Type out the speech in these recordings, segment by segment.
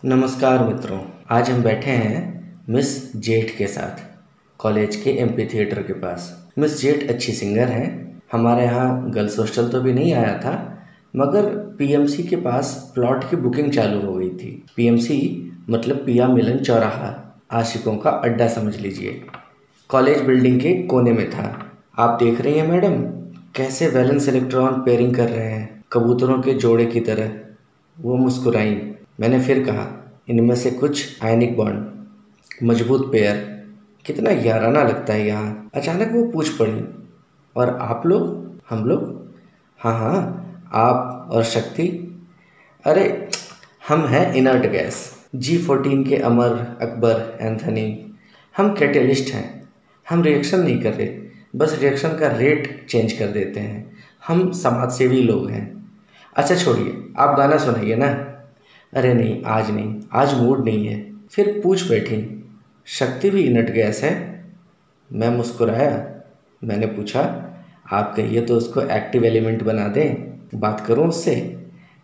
नमस्कार मित्रों, आज हम बैठे हैं मिस जेठ के साथ कॉलेज के एमपी थिएटर के पास। मिस जेठ अच्छी सिंगर हैं। हमारे यहाँ गर्ल्स हॉस्टल तो भी नहीं आया था, मगर पीएमसी के पास प्लॉट की बुकिंग चालू हो गई थी। पीएमसी मतलब पिया मिलन चौराहा, आशिकों का अड्डा समझ लीजिए। कॉलेज बिल्डिंग के कोने में था। आप देख रही हैं मैडम, कैसे वैलेंस इलेक्ट्रॉन पेयरिंग कर रहे हैं, कबूतरों के जोड़े की तरह। वो मुस्कुराई। मैंने फिर कहा, इनमें से कुछ आयनिक बॉन्ड, मजबूत पेयर। कितना याराना लगता है यहाँ। अचानक वो पूछ पड़ी, और आप लोग? हम लोग? हाँ हाँ, आप और शक्ति। अरे, हम हैं इनर्ट गैस, G14 के अमर, अकबर, एंथनी। हम कैटेलिस्ट हैं। हम रिएक्शन नहीं कर रहे, बस रिएक्शन का रेट चेंज कर देते हैं। हम समाजसेवी लोग हैं। अच्छा छोड़िए, आप गाना सुनाइए ना। अरे नहीं, आज नहीं, आज मूड नहीं है। फिर पूछ बैठी, शक्ति भी इनर्ट गैस है? मैं मुस्कुराया। मैंने पूछा, आप कहिए तो उसको एक्टिव एलिमेंट बना दें, बात करूं उससे?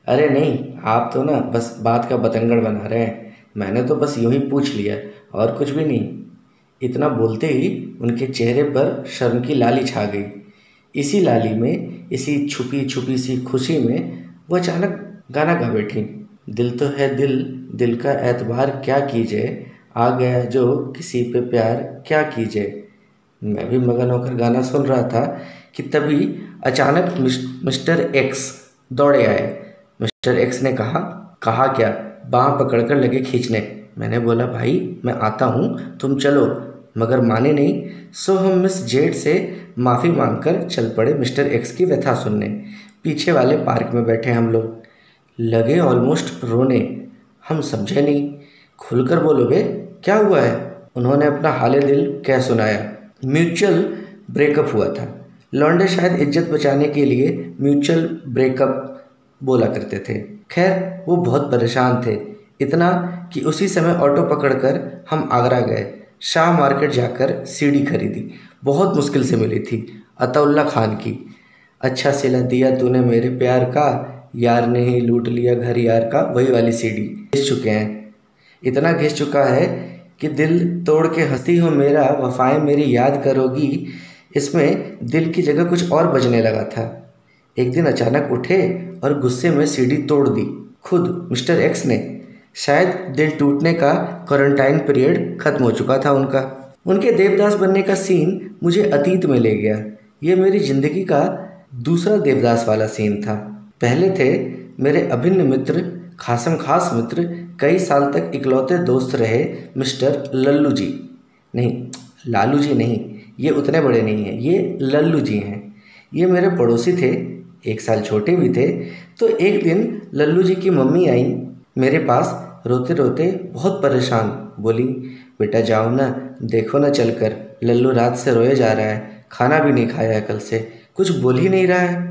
अरे नहीं, आप तो ना बस बात का बतंगड़ बना रहे हैं। मैंने तो बस यूं ही पूछ लिया, और कुछ भी नहीं। इतना बोलते ही उनके चेहरे पर शर्म की लाली छा गई। इसी लाली में, इसी छुपी छुपी सी खुशी में वो अचानक गाना गा बैठी। दिल तो है दिल, दिल का एतबार क्या कीजिए, आ गया जो किसी पे प्यार क्या कीजिए। मैं भी मगन होकर गाना सुन रहा था कि तभी अचानक मिस्टर एक्स दौड़े आए। मिस्टर एक्स ने कहा, कहा क्या? बाँह पकड़कर लगे खींचने। मैंने बोला, भाई मैं आता हूँ, तुम चलो, मगर माने नहीं। सो हम मिस जेड से माफ़ी मांगकर चल पड़े मिस्टर एक्स की व्यथा सुनने। पीछे वाले पार्क में बैठे हम लोग लगे ऑलमोस्ट रोने। हम समझे नहीं। खुलकर बोलो बे, क्या हुआ है? उन्होंने अपना हाले दिल कह सुनाया। म्यूचुअल ब्रेकअप हुआ था। लौंडे शायद इज्जत बचाने के लिए म्यूचुअल ब्रेकअप बोला करते थे। खैर, वो बहुत परेशान थे, इतना कि उसी समय ऑटो पकड़कर हम आगरा गए। शाह मार्केट जाकर सीडी खरीदी। बहुत मुश्किल से मिली थी, अताउल्ला खान की। अच्छा सिला दिया तूने मेरे प्यार का, यार ने ही लूट लिया घर यार का, वही वाली सीडी। घिस चुके हैं, इतना घिस चुका है कि दिल तोड़ के हंसती हो मेरा, वफाएं मेरी याद करोगी। इसमें दिल की जगह कुछ और बजने लगा था। एक दिन अचानक उठे और गुस्से में सीडी तोड़ दी, खुद मिस्टर एक्स ने। शायद दिल टूटने का क्वारंटाइन पीरियड खत्म हो चुका था उनका। उनके देवदास बनने का सीन मुझे अतीत में ले गया। ये मेरी जिंदगी का दूसरा देवदास वाला सीन था। पहले थे मेरे अभिन्न मित्र, खासम खास मित्र, कई साल तक इकलौते दोस्त रहे मिस्टर लल्लू जी। नहीं, लालू जी नहीं, ये उतने बड़े नहीं हैं, ये लल्लू जी हैं। ये मेरे पड़ोसी थे, एक साल छोटे भी थे। तो एक दिन लल्लू जी की मम्मी आई मेरे पास रोते रोते, बहुत परेशान। बोली, बेटा जाओ ना, देखो ना चलकर, लल्लू रात से रोए जा रहा है, खाना भी नहीं खाया है कल से, कुछ बोल ही नहीं रहा है।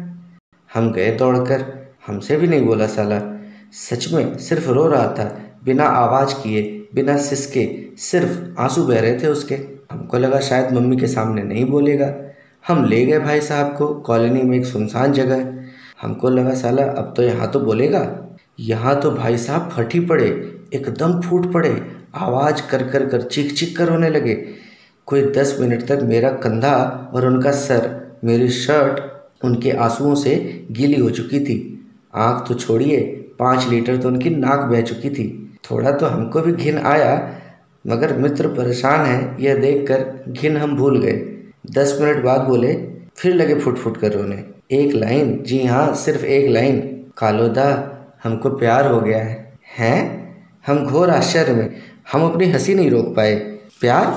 हम गए दौड़कर, हमसे भी नहीं बोला साला। सच में सिर्फ रो रहा था, बिना आवाज़ किए, बिना सिसके, सिर्फ आंसू बह रहे थे उसके। हमको लगा शायद मम्मी के सामने नहीं बोलेगा। हम ले गए भाई साहब को कॉलोनी में एक सुनसान जगह। हमको लगा साला अब तो यहाँ तो बोलेगा। यहाँ तो भाई साहब फट ही पड़े, एकदम फूट पड़े, आवाज़ कर कर कर, चीख चीख कर रोने लगे। कोई 10 मिनट तक मेरा कंधा और उनका सर, मेरी शर्ट उनके आंसुओं से गीली हो चुकी थी। आँख तो छोड़िए, 5 लीटर तो उनकी नाक बह चुकी थी। थोड़ा तो हमको भी घिन आया, मगर मित्र परेशान है यह देखकर घिन हम भूल गए। 10 मिनट बाद बोले, फिर लगे फुट फुट कर रोने। एक लाइन, जी हाँ सिर्फ एक लाइन, कालोदा हमको प्यार हो गया है। हैं? हम घोर आश्चर्य में, हम अपनी हंसी नहीं रोक पाए। प्यार?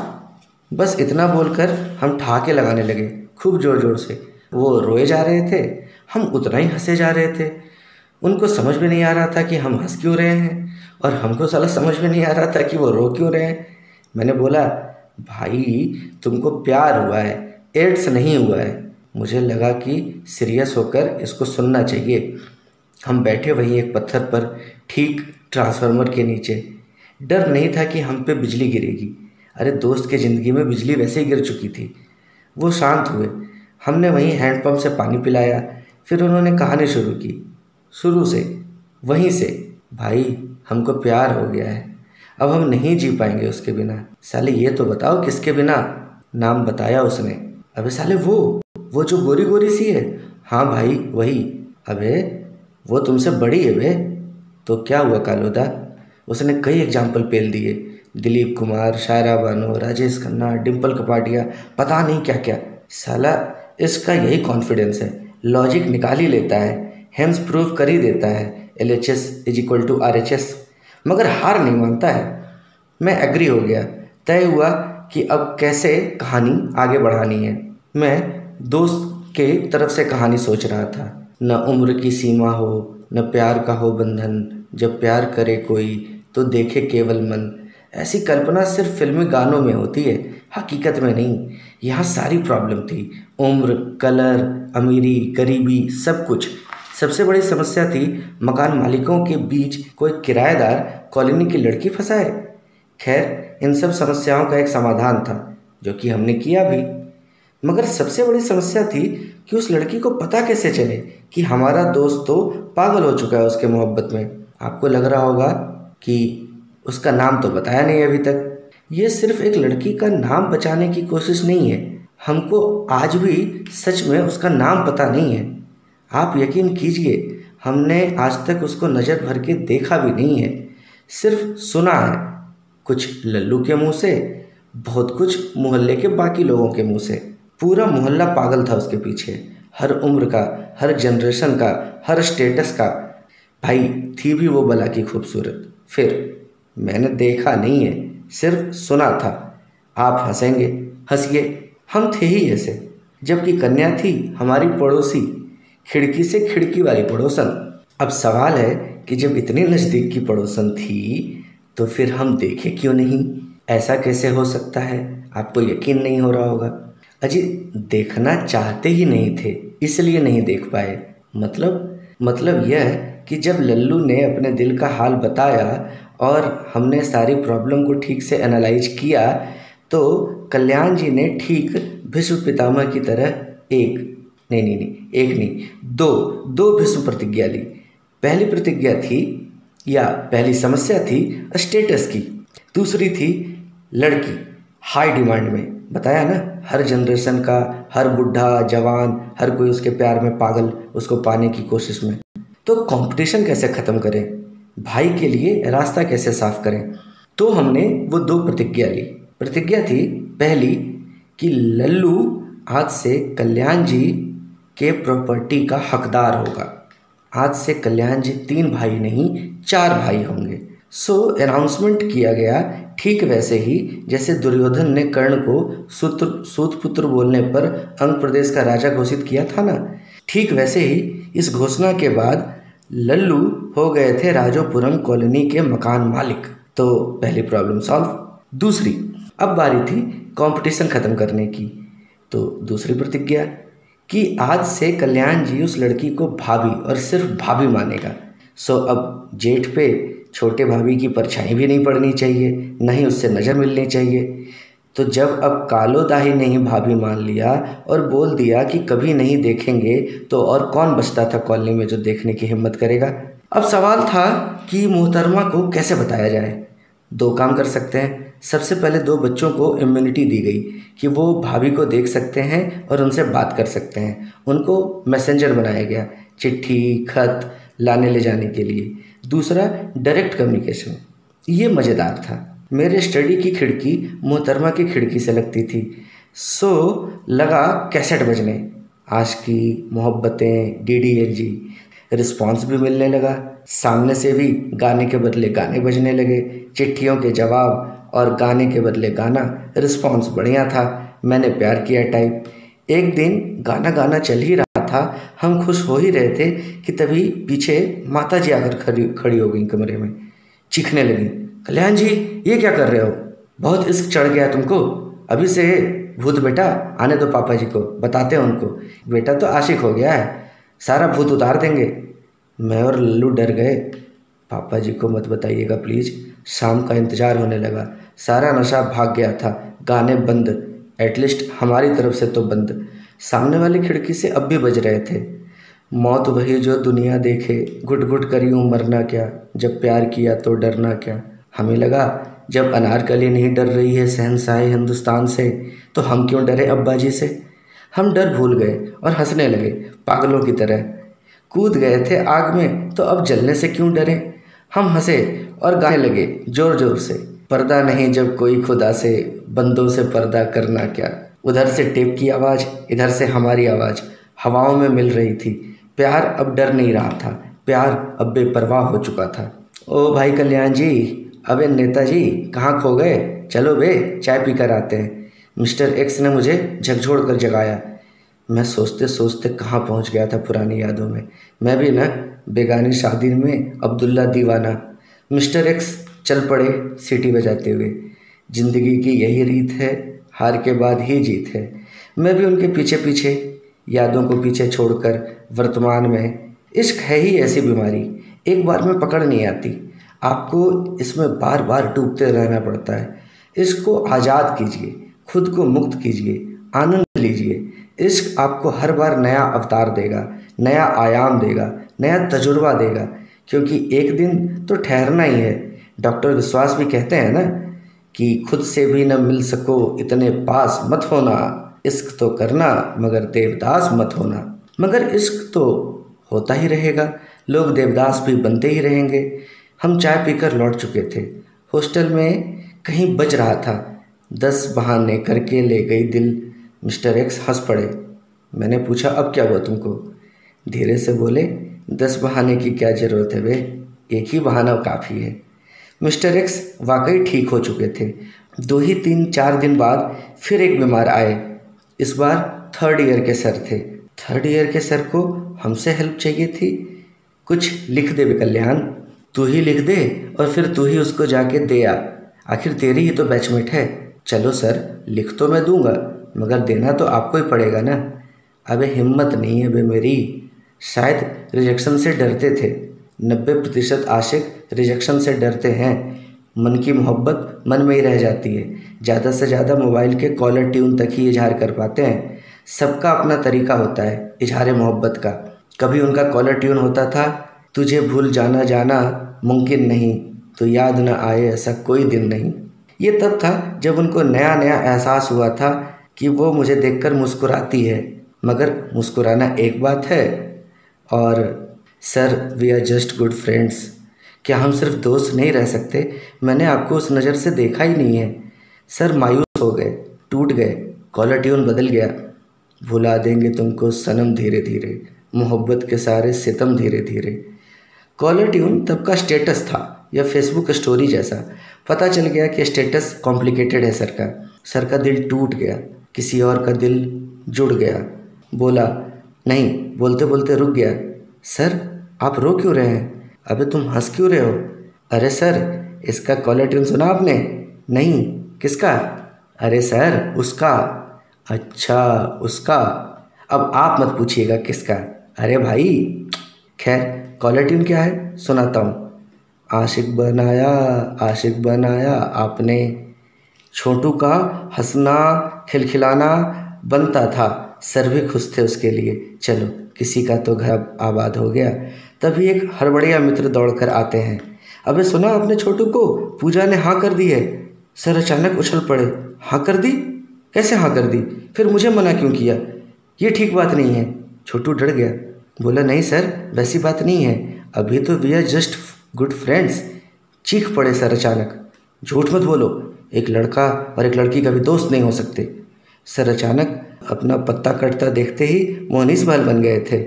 बस इतना बोलकर हम ठहाके लगाने लगे, खूब ज़ोर ज़ोर से। वो रोए जा रहे थे, हम उतना ही हंसे जा रहे थे। उनको समझ में नहीं आ रहा था कि हम हंस क्यों रहे हैं, और हमको साला समझ में नहीं आ रहा था कि वो रो क्यों रहे हैं। मैंने बोला, भाई तुमको प्यार हुआ है, एड्स नहीं हुआ है। मुझे लगा कि सीरियस होकर इसको सुनना चाहिए। हम बैठे वहीं एक पत्थर पर, ठीक ट्रांसफार्मर के नीचे। डर नहीं था कि हम पे बिजली गिरेगी। अरे दोस्त की ज़िंदगी में बिजली वैसे ही गिर चुकी थी। वो शांत हुए। हमने वहीं हैंडपम्प से पानी पिलाया। फिर उन्होंने कहानी शुरू की, शुरू से, वहीं से। भाई हमको प्यार हो गया है, अब हम नहीं जी पाएंगे उसके बिना। साले ये तो बताओ किसके बिना? नाम बताया उसने। अबे साले वो जो गोरी गोरी सी है। हाँ भाई वही। अबे वो तुमसे बड़ी है बे। तो क्या हुआ कालोदा? उसने कई एग्जाम्पल पेल दिए, दिलीप कुमार, शायरा बानो, राजेश खन्ना, डिम्पल कपाडिया, पता नहीं क्या क्या। साला इसका यही कॉन्फिडेंस है, लॉजिक निकाल ही लेता है, हेम्स प्रूव कर ही देता है, LHS is equal to RHS, मगर हार नहीं मानता है। मैं एग्री हो गया। तय हुआ कि अब कैसे कहानी आगे बढ़ानी है। मैं दोस्त के तरफ से कहानी सोच रहा था। न उम्र की सीमा हो, न प्यार का हो बंधन, जब प्यार करे कोई तो देखे केवल मन। ऐसी कल्पना सिर्फ फिल्मी गानों में होती है, हकीकत में नहीं। यहाँ सारी प्रॉब्लम थी, उम्र, कलर, अमीरी, गरीबी, सब कुछ। सबसे बड़ी समस्या थी मकान मालिकों के बीच कोई किराएदार कॉलोनी की लड़की फंसाए। खैर इन सब समस्याओं का एक समाधान था, जो कि हमने किया भी। मगर सबसे बड़ी समस्या थी कि उस लड़की को पता कैसे चले कि हमारा दोस्त तो पागल हो चुका है उसके मोहब्बत में। आपको लग रहा होगा कि उसका नाम तो बताया नहीं अभी तक। ये सिर्फ एक लड़की का नाम बचाने की कोशिश नहीं है, हमको आज भी सच में उसका नाम पता नहीं है। आप यकीन कीजिए, हमने आज तक उसको नज़र भर के देखा भी नहीं है, सिर्फ सुना है, कुछ लल्लू के मुंह से, बहुत कुछ मोहल्ले के बाकी लोगों के मुंह से। पूरा मोहल्ला पागल था उसके पीछे, हर उम्र का, हर जनरेशन का, हर स्टेटस का। भाई थी भी वो बला की खूबसूरत। फिर मैंने देखा नहीं है, सिर्फ सुना था। आप हंसेंगे, हंसिए, हम थे ही ऐसे। जबकि कन्या थी हमारी पड़ोसी, खिड़की से खिड़की वाली पड़ोसन। अब सवाल है कि जब इतनी नज़दीक की पड़ोसन थी तो फिर हम देखे क्यों नहीं? ऐसा कैसे हो सकता है? आपको यकीन नहीं हो रहा होगा। अजी देखना चाहते ही नहीं थे, इसलिए नहीं देख पाए। मतलब यह है कि जब लल्लू ने अपने दिल का हाल बताया और हमने सारी प्रॉब्लम को ठीक से एनालाइज किया, तो कल्याण जी ने ठीक भीष्म पितामह की तरह एक नहीं, दो भीष्म प्रतिज्ञा ली। पहली प्रतिज्ञा थी, या पहली समस्या थी स्टेटस की। दूसरी थी लड़की, हाई डिमांड में। बताया ना, हर जनरेशन का, हर बुढ़ा जवान, हर कोई उसके प्यार में पागल, उसको पाने की कोशिश में। तो कंपटीशन कैसे ख़त्म करें, भाई के लिए रास्ता कैसे साफ करें? तो हमने वो दो प्रतिज्ञा ली। प्रतिज्ञा थी पहली कि लल्लू आज से कल्याण जी के प्रॉपर्टी का हकदार होगा। आज से कल्याण जी 3 भाई नहीं 4 भाई होंगे। सो अनाउंसमेंट किया गया, ठीक वैसे ही जैसे दुर्योधन ने कर्ण को सूतपुत्र बोलने पर अंग प्रदेश का राजा घोषित किया था ना, ठीक वैसे ही इस घोषणा के बाद लल्लू हो गए थे राजोपुरम कॉलोनी के मकान मालिक। तो पहली प्रॉब्लम सॉल्व। दूसरी, अब बारी थी कंपटीशन ख़त्म करने की। तो दूसरी प्रतिज्ञा कि आज से कल्याण जी उस लड़की को भाभी और सिर्फ भाभी मानेगा। सो अब जेठ पे छोटे भाभी की परछाई भी नहीं पड़नी चाहिए, न ही उससे नज़र मिलनी चाहिए। तो जब अब कालो दाही ने ही भाभी मान लिया और बोल दिया कि कभी नहीं देखेंगे, तो और कौन बचता था कॉलोनी में जो देखने की हिम्मत करेगा? अब सवाल था कि मोहतरमा को कैसे बताया जाए। 2 काम कर सकते हैं। सबसे पहले 2 बच्चों को इम्यूनिटी दी गई कि वो भाभी को देख सकते हैं और उनसे बात कर सकते हैं। उनको मैसेंजर बनाया गया, चिट्ठी, खत लाने ले जाने के लिए। दूसरा, डायरेक्ट कम्युनिकेशन। ये मज़ेदार था। मेरे स्टडी की खिड़की मोहतरमा की खिड़की से लगती थी। सो लगा कैसेट बजने, आशिकी, मोहब्बतें, DDLG। रिस्पॉन्स भी मिलने लगा, सामने से भी गाने के बदले गाने बजने लगे, चिट्ठियों के जवाब और गाने के बदले गाना। रिस्पॉन्स बढ़िया था, मैंने प्यार किया टाइप। एक दिन गाना गाना चल ही रहा था, हम खुश हो ही रहे थे कि तभी पीछे माता जी आकर खड़ी हो गई कमरे में, चीखने लगी, कल्याण जी ये क्या कर रहे हो? बहुत इश्क चढ़ गया तुमको? अभी से भूत बेटा, आने दो पापा जी को, बताते हैं उनको। बेटा तो आशिक हो गया है, सारा भूत उतार देंगे। मैं और लल्लू डर गए। पापा जी को मत बताइएगा प्लीज़। शाम का इंतज़ार होने लगा, सारा नशा भाग गया था, गाने बंद, एटलीस्ट हमारी तरफ से तो बंद। सामने वाली खिड़की से अब भी बज रहे थे। मौत वही जो दुनिया देखे, घुट घुट कर यूं मरना क्या, जब प्यार किया तो डरना क्या। हमें लगा जब अनारकली नहीं डर रही है शहंशाह हिंदुस्तान से, तो हम क्यों डरे अब्बा जी से। हम डर भूल गए और हंसने लगे पागलों की तरह। कूद गए थे आग में तो अब जलने से क्यों डरें। हम हंसे और गाने लगे जोर जोर से, पर्दा नहीं जब कोई खुदा से, बंदों से पर्दा करना क्या। उधर से टेप की आवाज़, इधर से हमारी आवाज़ हवाओं में मिल रही थी। प्यार अब डर नहीं रहा था, प्यार अब बेपरवाह हो चुका था। ओ भाई कल्याण जी, अबे नेताजी कहाँ खो गए, चलो बे चाय पी कर आते हैं। मिस्टर एक्स ने मुझे झकझोर कर जगाया। मैं सोचते सोचते कहाँ पहुँच गया था पुरानी यादों में। मैं भी ना बेगानी शादी में अब्दुल्ला दीवाना। मिस्टर एक्स चल पड़े सीटी बजाते हुए। जिंदगी की यही रीत है, हार के बाद ही जीत है। मैं भी उनके पीछे पीछे, यादों को पीछे छोड़कर वर्तमान में। इश्क है ही ऐसी बीमारी, एक बार में पकड़ नहीं आती, आपको इसमें बार बार डूबते रहना पड़ता है। इश्क को आज़ाद कीजिए, खुद को मुक्त कीजिए, आनंद लीजिए। इश्क आपको हर बार नया अवतार देगा, नया आयाम देगा, नया तजुर्बा देगा, क्योंकि एक दिन तो ठहरना ही है। डॉक्टर विश्वास भी कहते हैं ना कि खुद से भी न मिल सको इतने पास मत होना, इश्क तो करना मगर देवदास मत होना। मगर इश्क तो होता ही रहेगा, लोग देवदास भी बनते ही रहेंगे। हम चाय पीकर लौट चुके थे। हॉस्टल में कहीं बज रहा था, 10 बहाने करके ले गई दिल। मिस्टर एक्स हंस पड़े। मैंने पूछा अब क्या हुआ तुमको। धीरे से बोले 10 बहाने की क्या ज़रूरत है बे, एक ही बहाना काफ़ी है। मिस्टर एक्स वाकई ठीक हो चुके थे। 2 ही 3-4 दिन बाद फिर एक बीमार आए। इस बार 3rd ईयर के सर थे। 3rd ईयर के सर को हमसे हेल्प चाहिए थी। कुछ लिख दे बे कल्याण, तू ही लिख दे और फिर तू ही उसको जाके दे आ, आखिर तेरी ही तो बैचमेट है। चलो सर लिख तो मैं दूंगा, मगर देना तो आपको ही पड़ेगा ना। अबे हिम्मत नहीं है बे मेरी, शायद रिजेक्शन से डरते थे। 90% आशिक रिजेक्शन से डरते हैं। मन की मोहब्बत मन में ही रह जाती है। ज़्यादा से ज़्यादा मोबाइल के कॉलर ट्यून तक ही इजहार कर पाते हैं। सबका अपना तरीका होता है इजहार मोहब्बत का। कभी उनका कॉलर ट्यून होता था, तुझे भूल जाना जाना मुमकिन नहीं, तो याद न आए ऐसा कोई दिन नहीं। ये तब था जब उनको नया नया एहसास हुआ था कि वो मुझे देखकर मुस्कुराती है। मगर मुस्कुराना एक बात है और sir we are just good friends, क्या हम सिर्फ दोस्त नहीं रह सकते। मैंने आपको उस नज़र से देखा ही नहीं है। सर मायूस हो गए, टूट गए, कॉलर ट्यून बदल गया। भुला देंगे तुमको सनम धीरे धीरे, मोहब्बत के सारे सितम धीरे धीरे। कॉलर ट्यून तब का स्टेटस था या फेसबुक स्टोरी जैसा। पता चल गया कि स्टेटस कॉम्प्लिकेटेड है सर का। सर का दिल टूट गया, किसी और का दिल जुड़ गया। बोला नहीं, बोलते बोलते रुक गया। सर आप रो क्यों रहे हैं, अबे तुम हंस क्यों रहे हो। अरे सर इसका कॉलर ट्यून सुना आपने। नहीं किसका। अरे सर उसका। अच्छा उसका, अब आप मत पूछिएगा किसका। अरे भाई खैर कॉलर ट्यून क्या है सुनाता हूँ। आशिक बनाया आपने, छोटू का हंसना खिलखिलाना बनता था, सर भी खुश थे उसके लिए। चलो किसी का तो घर आबाद हो गया। तभी एक हड़बड़िया मित्र दौड़कर आते हैं। अबे सुना आपने छोटू को, पूजा ने हाँ कर दी है। सर अचानक उछल पड़े। हाँ कर दी, कैसे हाँ कर दी, फिर मुझे मना क्यों किया, ये ठीक बात नहीं है। छोटू डर गया, बोला नहीं सर वैसी बात नहीं है, अभी तो we are just good friends. चीख पड़े सर अचानक। झूठ मत बोलो, एक लड़का और एक लड़की कभी दोस्त नहीं हो सकते। सर अचानक अपना पत्ता कटता देखते ही मोहनीस महल बन गए थे।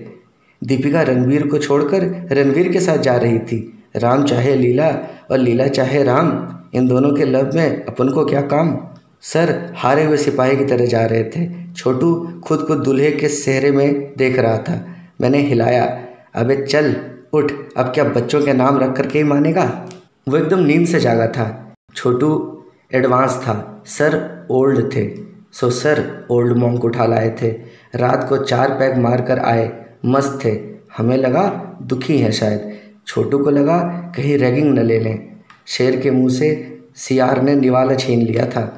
दीपिका रणवीर को छोड़कर रणवीर के साथ जा रही थी। राम चाहे लीला और लीला चाहे राम, इन दोनों के लव में अपन को क्या काम। सर हारे हुए सिपाही की तरह जा रहे थे। छोटू खुद को दूल्हे के सेहरे में देख रहा था। मैंने हिलाया, अबे चल उठ, अब क्या बच्चों के नाम रख करके ही मानेगा। वो एकदम नींद से जागा था। छोटू एडवांस था, सर ओल्ड थे। सो सर ओल्ड मॉन्क उठा लाए थे। रात को 4 पैग मार कर आए, मस्त थे। हमें लगा दुखी हैं शायद। छोटू को लगा कहीं रैगिंग न ले लें। शेर के मुंह से सियार ने निवाला छीन लिया था,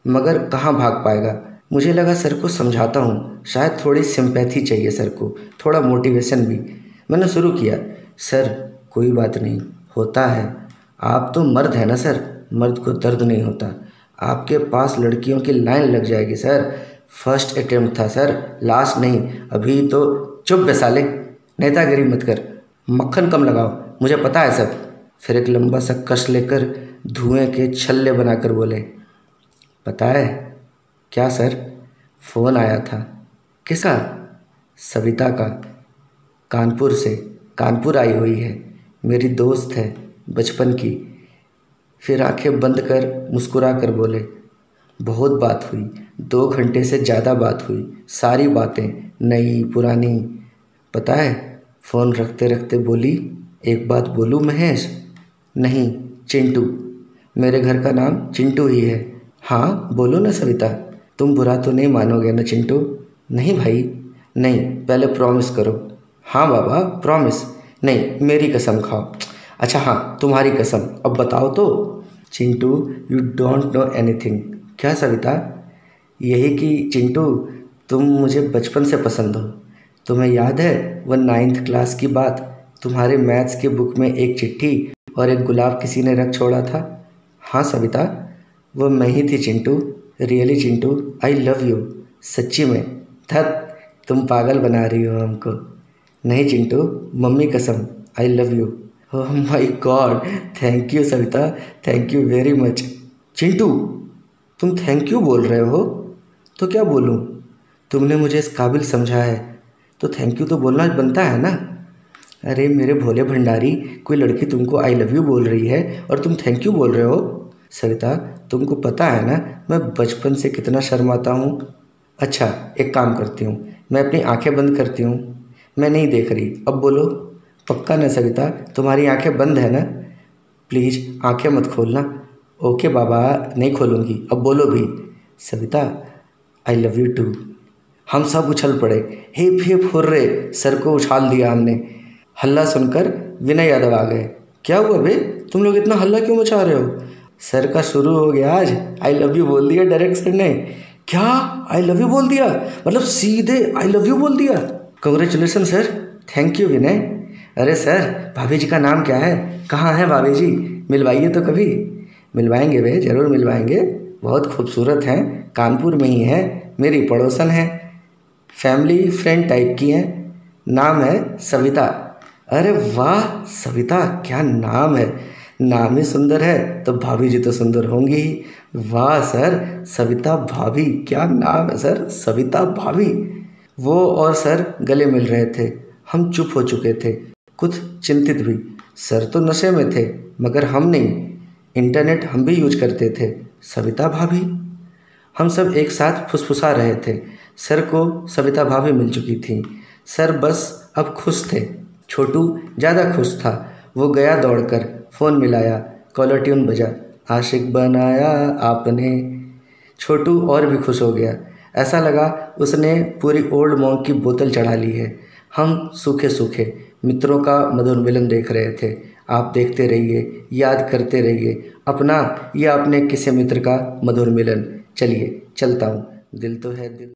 मगर कहाँ भाग पाएगा। मुझे लगा सर को समझाता हूँ, शायद थोड़ी सिंपैथी चाहिए सर को, थोड़ा मोटिवेशन भी। मैंने शुरू किया, सर कोई बात नहीं, होता है, आप तो मर्द हैं ना सर, मर्द को दर्द नहीं होता। आपके पास लड़कियों की लाइन लग जाएगी सर, फर्स्ट अटेम्प्ट था सर, लास्ट नहीं। अभी तो चुप बे साले, नेतागिरी मत कर, मक्खन कम लगाओ, मुझे पता है सब। फिर एक लंबा सा कश लेकर धुएं के छल्ले बनाकर बोले, पता है क्या सर, फ़ोन आया था। किसका? सविता का, कानपुर से। कानपुर आई हुई है, मेरी दोस्त है बचपन की। फिर आंखें बंद कर मुस्कुरा कर बोले, बहुत बात हुई, 2 घंटे से ज़्यादा बात हुई, सारी बातें नई पुरानी। पता है, फ़ोन रखते रखते बोली, एक बात बोलूँ महेश? नहीं, चिंटू, मेरे घर का नाम चिंटू ही है। हाँ बोलो ना सविता, तुम बुरा तो नहीं मानोगे ना चिंटू? नहीं भाई, नहीं, पहले प्रॉमिस करो। हाँ बाबा प्रॉमिस। नहीं, मेरी कसम खाओ। अच्छा हाँ, तुम्हारी कसम, अब बताओ तो। Chintu, you don't know anything. क्या सविता? यही कि चिंटू, तुम मुझे बचपन से पसंद हो। तुम्हें याद है वो 9th क्लास की बात, तुम्हारे मैथ्स की बुक में एक चिट्ठी और एक गुलाब किसी ने रख छोड़ा था? हाँ सविता, वो मैं ही थी Chintu. Really Chintu, I love you. सच्ची में? धत, तुम पागल बना रही हो हमको। नहीं चिंटू, मम्मी कसम, आई love you. Oh my God, thank you Savita, thank you very much. Chintu, तुम थैंक यू बोल रहे हो? तो क्या बोलूँ? तुमने मुझे इस काबिल समझा है तो थैंक यू तो बोलना बनता है ना। अरे मेरे भोले भंडारी, कोई लड़की तुमको आई लव यू बोल रही है और तुम थैंक यू बोल रहे हो? सविता, तुमको पता है ना मैं बचपन से कितना शर्माता हूँ। अच्छा एक काम करती हूँ, मैं अपनी आंखें बंद करती हूँ। मैं नहीं देख रही, अब बोलो। पक्का ना सविता, तुम्हारी आंखें बंद है ना? प्लीज़ आंखें मत खोलना। ओके बाबा, नहीं खोलूँगी, अब बोलो भी। Savita, I love you too. हम सब उछल पड़े, हिप हिप हुर्रे, सर को उछाल दिया हमने। हल्ला सुनकर विनय यादव आ गए। क्या हुआ बे, तुम लोग इतना हल्ला क्यों मचा रहे हो? सर का शुरू हो गया आज, आई लव यू बोल दिया डायरेक्ट सर ने। क्या आई लव यू बोल दिया? मतलब सीधे आई लव यू बोल दिया? Congratulation sir. थैंक यू विनय। अरे सर, भाभी जी का नाम क्या है? कहाँ है भाभी जी? मिलवाइए तो कभी। मिलवाएंगे वे, ज़रूर मिलवाएंगे, बहुत खूबसूरत हैं, कानपुर में ही हैं, मेरी पड़ोसन हैं, फैमिली फ्रेंड टाइप की हैं। नाम है सविता। अरे वाह सविता, क्या नाम है, नाम ही सुंदर है तो भाभी जी तो सुंदर होंगी ही। वाह सर, सविता भाभी, क्या नाम है सर, सविता भाभी। वो और सर गले मिल रहे थे। हम चुप हो चुके थे, कुछ चिंतित भी। सर तो नशे में थे मगर हम नहीं, इंटरनेट हम भी यूज करते थे। सविता भाभी, हम सब एक साथ फुसफुसा रहे थे। सर को सविता भाभी मिल चुकी थी। सर बस अब खुश थे। छोटू ज़्यादा खुश था। वो गया दौड़कर, फ़ोन मिलाया, कॉलर ट्यून बजा, आशिक बनाया आपने। छोटू और भी खुश हो गया, ऐसा लगा उसने पूरी ओल्ड मॉन्क की बोतल चढ़ा ली है। हम सूखे सूखे मित्रों का मधुर मिलन देख रहे थे। आप देखते रहिए, याद करते रहिए अपना या अपने किसी मित्र का मधुर मिलन। चलिए चलता हूँ, दिल तो है दिल।